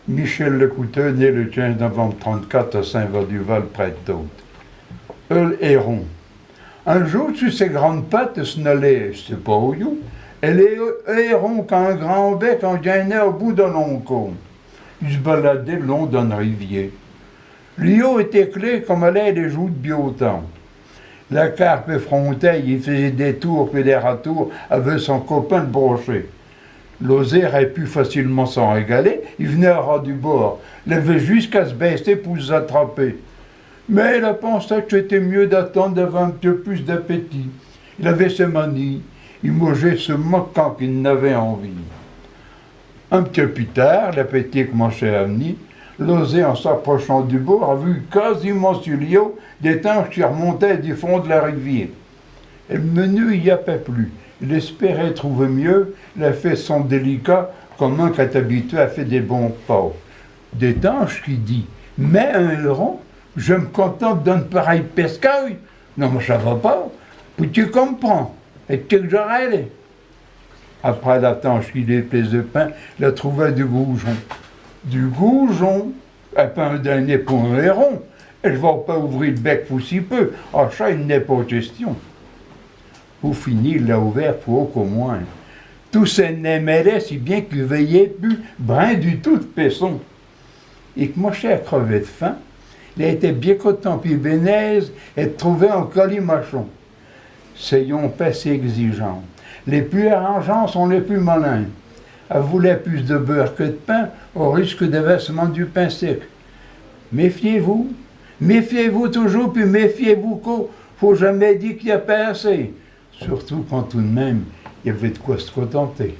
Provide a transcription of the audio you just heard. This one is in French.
Michel Lecouteux, né le 15 novembre 1934 à Saint-Vaduval, près de Tôte. Le héron. Un jour, sur ses grandes pattes, se n'allait, je sais pas où, elle est héron qu'un grand bec en gagnait au bout d'un long cône. Il se baladait le long d'une rivière. L'eau était clé comme allaient les joues de biotan. La carpe effrontait, il faisait des tours puis des ratours avec son copain le brochet. L'osé aurait pu facilement s'en régaler, il venait à ras du bord, il avait jusqu'à se baisser pour les attraper. Mais il a pensé que c'était mieux d'attendre d'avoir un peu plus d'appétit. Il avait ses manies, il mangeait se moquant qu'il n'avait envie. Un petit peu plus tard, l'appétit commençait à venir. L'osé, en s'approchant du bord, a vu quasiment sur l'eau des tanches qui remontaient du fond de la rivière. Et le menu n'y appait plus. Il espérait trouver mieux, les faits sont délicats, comme un qui est habitué à faire des bons pas. Des tanches qui dit, mais un héron, je me contente d'un pareil pescaille. Non, mais ça va pas. Puis tu comprends. Et tu que j'aurais. Après la tanche qui déplaise de pain, il a trouvé du goujon. Du goujon, et pas un dernier pour un héron. Et je ne vais pas ouvrir le bec pour si peu. Ah, ça, il n'est pas question. Pour finir, il l'a ouvert pour au moins. Tout se n'aimerait si bien qu'il veillait plus brin du tout de paisson. Et que mon cher crevait de faim, il a été bien content puis bénaise et de trouver un colimachon. Soyons pas si exigeants. Les plus arrangeants sont les plus malins. Elle voulait plus de beurre que de pain, au risque de versement du pain sec. Méfiez-vous toujours, puis méfiez-vous qu'au faut jamais dire qu'il n'y a pas assez. Surtout quand tout de même, il y avait de quoi se contenter.